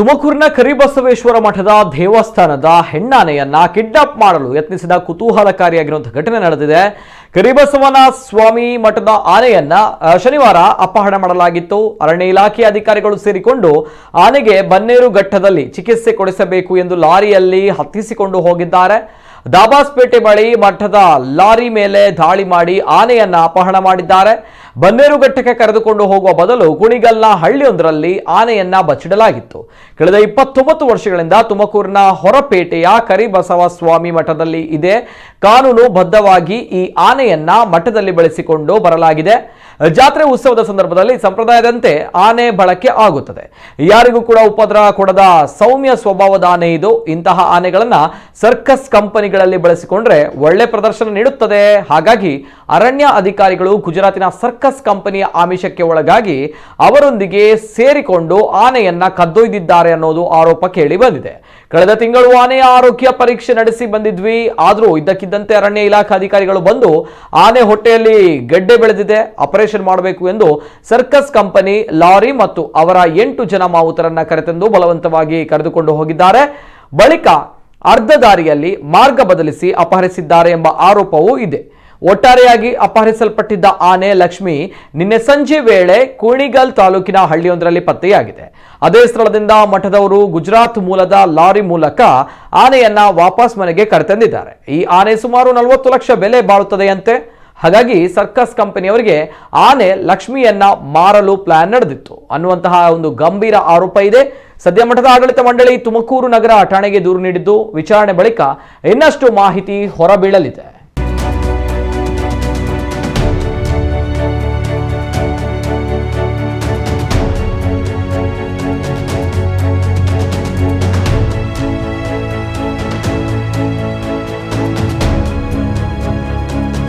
ತುಮಕೂರಿನ ಕರಿಬಸವೇಶ್ವರ ಮಠದ ದೇವಸ್ಥಾನದ ಹೆಣ್ಣಾನೆಯನ್ನ ಕಿಡ್ನಾಪ್ ಮಾಡಲು ಯತ್ನಿಸಿದ ಕುತೂಹಲಕಾರಿಯಾಗಿರುವಂತಹ ಘಟನೆ ನಡೆದಿದೆ. ಕರಿಬಸವನ ಸ್ವಾಮಿ ಮಠದ ಆನೆಯನ್ನ ಶನಿವಾರ ಅಪಹರಣ ಮಾಡಲಾಗಿತ್ತು. ಅರಣ್ಯ ಇಲಾಖೆ ಅಧಿಕಾರಿಗಳು ಸೇರಿಕೊಂಡು ಆನೆಗೆ ಬನ್ನೇರುಘಟ್ಟದಲ್ಲಿ ಚಿಕಿತ್ಸೆ ಕೊಡಿಸಬೇಕು ಎಂದು ಲಾರಿಯಲ್ಲಿ ಹತ್ತಿಸಿಕೊಂಡು ಹೋಗಿದ್ದಾರೆ. ದಾಬಾಸ್ಪೇಟೆ ಬಳಿ ಮಠದ ಲಾರಿ ಮೇಲೆ ದಾಳಿ ಮಾಡಿ ಆನೆಯನ್ನ ಅಪಹರಣ ಮಾಡಿದ್ದಾರೆ. ಬನ್ನೇರುಘಟ್ಟಕ್ಕೆ ಕರೆದುಕೊಂಡು ಹೋಗುವ ಬದಲು ಕುಣಿಗಲ್ನ ಹಳ್ಳಿಯೊಂದರಲ್ಲಿ ಆನೆಯನ್ನ ಬಚ್ಚಿಡಲಾಗಿತ್ತು. ಕಳೆದ 29 ವರ್ಷಗಳಿಂದ ತುಮಕೂರಿನ ಹೊರಪೇಟೆಯ ಕರಿಬಸವ ಸ್ವಾಮಿ ಮಠದಲ್ಲಿ ಇದೆ. ಕಾನೂನು ಬದ್ಧವಾಗಿ ಈ ಆನೆಯನ್ನ ಮಠದಲ್ಲಿ ಬೆಳೆಸಿಕೊಂಡು ಬರಲಾಗಿದೆ. ಜಾತ್ರೆ ಉತ್ಸವದ ಸಂದರ್ಭದಲ್ಲಿ ಸಂಪ್ರದಾಯದಂತೆ ಆನೆ ಬಳಕೆ ಆಗುತ್ತದೆ. ಯಾರಿಗೂ ಕೂಡ ಉಪದ್ರ ಕೊಡದ ಸೌಮ್ಯ ಸ್ವಭಾವದ ಆನೆ ಇದು. ಇಂತಹ ಆನೆಗಳನ್ನ ಸರ್ಕಸ್ ಕಂಪನಿಗಳಲ್ಲಿ ಬಳಸಿಕೊಂಡ್ರೆ ಒಳ್ಳೆ ಪ್ರದರ್ಶನ ನೀಡುತ್ತದೆ. ಹಾಗಾಗಿ ಅರಣ್ಯ ಅಧಿಕಾರಿಗಳು ಗುಜರಾತಿನ ಸರ್ಕಸ್ ಕಂಪನಿಯ ಆಮಿಷಕ್ಕೆ ಒಳಗಾಗಿ ಅವರೊಂದಿಗೆ ಸೇರಿಕೊಂಡು ಆನೆಯನ್ನ ಕದ್ದೊಯ್ದಿದ್ದಾರೆ ಅನ್ನೋದು ಆರೋಪ ಕೇಳಿ ಬಂದಿದೆ. ಕಳೆದ ತಿಂಗಳು ಆನೆಯ ಆರೋಗ್ಯ ಪರೀಕ್ಷೆ ನಡೆಸಿ ಬಂದಿದ್ವಿ. ಆದರೂ ಇದ್ದಕ್ಕಿದ್ದಂತೆ ಅರಣ್ಯ ಇಲಾಖೆ ಅಧಿಕಾರಿಗಳು ಬಂದು ಆನೆ ಹೊಟ್ಟೆಯಲ್ಲಿ ಗೆಡ್ಡೆ ಬೆಳೆದಿದೆ, ಆಪರೇಷನ್ ಮಾಡಬೇಕು ಎಂದು ಸರ್ಕಸ್ ಕಂಪನಿ ಲಾರಿ ಮತ್ತು ಅವರ 8 ಜನ ಮಾವುತರನ್ನ ಕರೆತಂದು ಬಲವಂತವಾಗಿ ಕರೆದುಕೊಂಡು ಹೋಗಿದ್ದಾರೆ. ಬಳಿಕ ಅರ್ಧ ದಾರಿಯಲ್ಲಿ ಮಾರ್ಗ ಬದಲಿಸಿ ಅಪಹರಿಸಿದ್ದಾರೆ ಎಂಬ ಆರೋಪವೂ ಇದೆ. ಒಟ್ಟಾರೆಯಾಗಿ ಅಪಹರಿಸಲ್ಪಟ್ಟಿದ್ದ ಆನೆ ಲಕ್ಷ್ಮಿ ನಿನ್ನೆ ಸಂಜೆ ವೇಳೆ ಕುಣಿಗಲ್ ತಾಲೂಕಿನ ಹಳ್ಳಿಯೊಂದರಲ್ಲಿ ಪತ್ತೆಯಾಗಿದೆ. ಅದೇ ಸ್ಥಳದಿಂದ ಮಠದವರು ಗುಜರಾತ್ ಮೂಲದ ಲಾರಿ ಮೂಲಕ ಆನೆಯನ್ನ ವಾಪಸ್ ಮನೆಗೆ ಕರೆತಂದಿದ್ದಾರೆ. ಈ ಆನೆ ಸುಮಾರು 40 ಲಕ್ಷ ಬೆಲೆ ಬಾಳುತ್ತದೆಯಂತೆ. ಹಾಗಾಗಿ ಸರ್ಕಸ್ ಕಂಪನಿಯವರಿಗೆ ಆನೆ ಲಕ್ಷ್ಮಿಯನ್ನ ಮಾರಲು ಪ್ಲಾನ್ ನಡೆದಿತ್ತು ಅನ್ನುವಂತಹ ಒಂದು ಗಂಭೀರ ಆರೋಪ ಇದೆ. ಸದ್ಯ ಮಠದ ಆಡಳಿತ ಮಂಡಳಿ ತುಮಕೂರು ನಗರ ಠಾಣೆಗೆ ದೂರು ನೀಡಿದ್ದು, ವಿಚಾರಣೆ ಬಳಿಕ ಇನ್ನಷ್ಟು ಮಾಹಿತಿ ಹೊರಬೀಳಲಿದೆ.